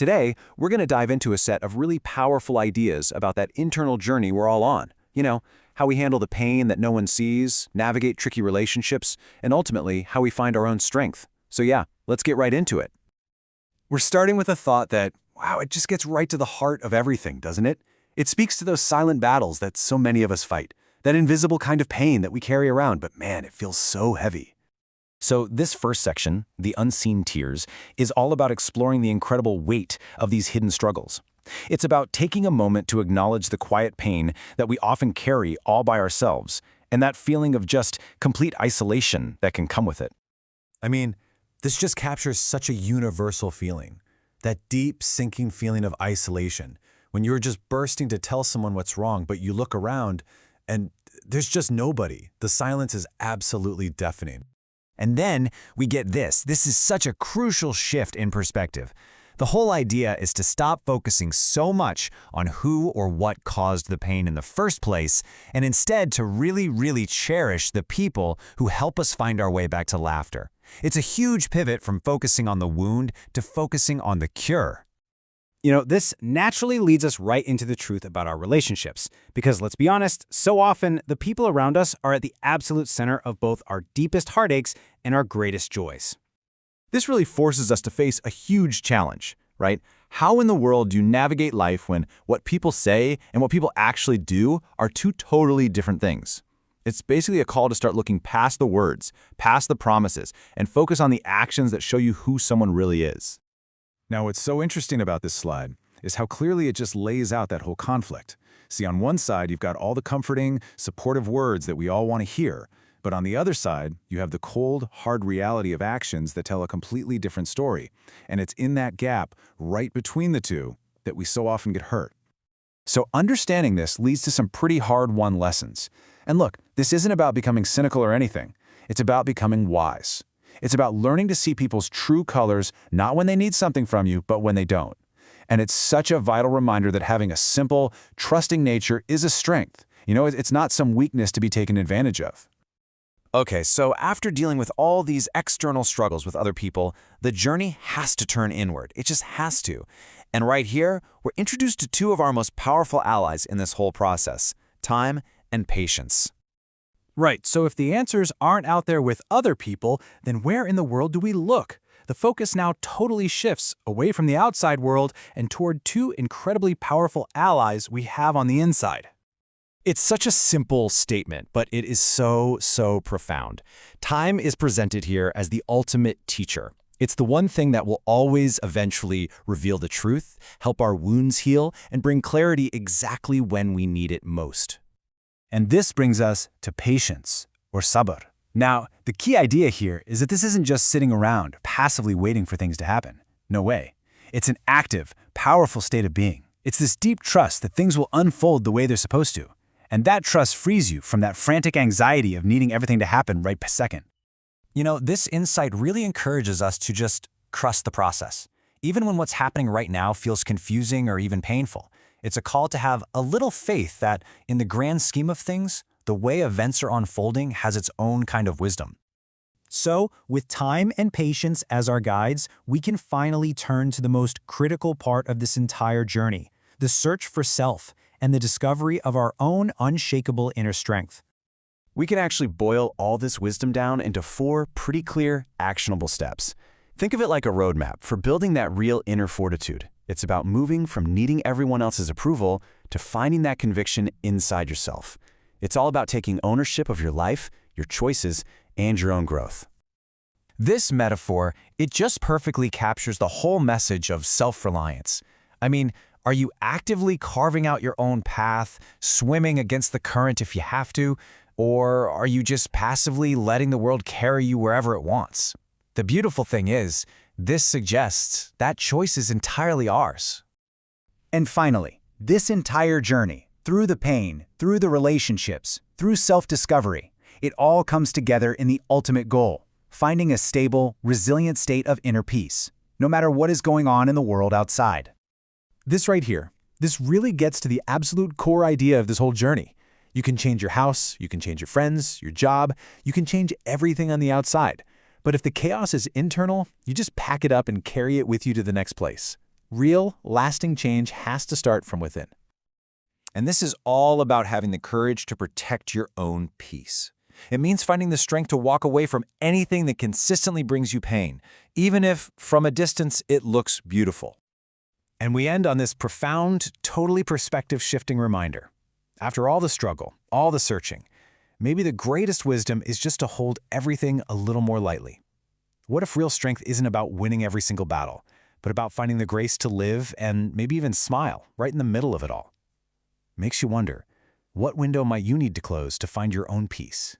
Today, we're going to dive into a set of really powerful ideas about that internal journey we're all on. How we handle the pain that no one sees, navigate tricky relationships, and ultimately, how we find our own strength. So yeah, let's get right into it. We're starting with a thought that, wow, it just gets right to the heart of everything, doesn't it? It speaks to those silent battles that so many of us fight, that invisible kind of pain that we carry around, but man, it feels so heavy. So this first section, The Unseen Tears, is all about exploring the incredible weight of these hidden struggles. It's about taking a moment to acknowledge the quiet pain that we often carry all by ourselves, and that feeling of just complete isolation that can come with it. I mean, this just captures such a universal feeling, that deep, sinking feeling of isolation, when you're just bursting to tell someone what's wrong, but you look around and there's just nobody. The silence is absolutely deafening. And then we get this. This is such a crucial shift in perspective. The whole idea is to stop focusing so much on who or what caused the pain in the first place, and instead to really cherish the people who help us find our way back to laughter. It's a huge pivot from focusing on the wound to focusing on the cure. This naturally leads us right into the truth about our relationships. Because let's be honest, so often the people around us are at the absolute center of both our deepest heartaches and our greatest joys. This really forces us to face a huge challenge, right? How in the world do you navigate life when what people say and what people actually do are two totally different things? It's basically a call to start looking past the words, past the promises, and focus on the actions that show you who someone really is. Now, what's so interesting about this slide is how clearly it just lays out that whole conflict. See, on one side, you've got all the comforting, supportive words that we all want to hear. But on the other side, you have the cold, hard reality of actions that tell a completely different story. And it's in that gap, right between the two, that we so often get hurt. So understanding this leads to some pretty hard-won lessons. And look, this isn't about becoming cynical or anything. It's about becoming wise. It's about learning to see people's true colors, not when they need something from you, but when they don't. And it's such a vital reminder that having a simple, trusting nature is a strength. It's not some weakness to be taken advantage of. Okay, so after dealing with all these external struggles with other people, the journey has to turn inward. It just has to. And right here, we're introduced to two of our most powerful allies in this whole process: time and patience. Right, so if the answers aren't out there with other people, then where in the world do we look? The focus now totally shifts away from the outside world and toward two incredibly powerful allies we have on the inside. It's such a simple statement, but it is so profound. Time is presented here as the ultimate teacher. It's the one thing that will always eventually reveal the truth, help our wounds heal, and bring clarity exactly when we need it most. And this brings us to patience, or sabr. Now, the key idea here is that this isn't just sitting around, passively waiting for things to happen. No way. It's an active, powerful state of being. It's this deep trust that things will unfold the way they're supposed to. And that trust frees you from that frantic anxiety of needing everything to happen right per second. This insight really encourages us to just trust the process. Even when what's happening right now feels confusing or even painful, it's a call to have a little faith that, in the grand scheme of things, the way events are unfolding has its own kind of wisdom. So, with time and patience as our guides, we can finally turn to the most critical part of this entire journey: the search for self and the discovery of our own unshakable inner strength. We can actually boil all this wisdom down into 4 pretty clear, actionable steps. Think of it like a roadmap for building that real inner fortitude. It's about moving from needing everyone else's approval to finding that conviction inside yourself. It's all about taking ownership of your life, your choices, and your own growth. This metaphor, it just perfectly captures the whole message of self-reliance. I mean, are you actively carving out your own path, swimming against the current if you have to, or are you just passively letting the world carry you wherever it wants? The beautiful thing is, this suggests that choice is entirely ours. And finally, this entire journey, through the pain, through the relationships, through self-discovery, it all comes together in the ultimate goal: finding a stable, resilient state of inner peace, no matter what is going on in the world outside. This right here, this really gets to the absolute core idea of this whole journey. You can change your house, you can change your friends, your job, you can change everything on the outside. But if the chaos is internal, you just pack it up and carry it with you to the next place. Real, lasting change has to start from within. And this is all about having the courage to protect your own peace. It means finding the strength to walk away from anything that consistently brings you pain, even if, from a distance, it looks beautiful. And we end on this profound, totally perspective-shifting reminder. After all the struggle, all the searching, maybe the greatest wisdom is just to hold everything a little more lightly. What if real strength isn't about winning every single battle, but about finding the grace to live and maybe even smile right in the middle of it all? Makes you wonder, what window might you need to close to find your own peace?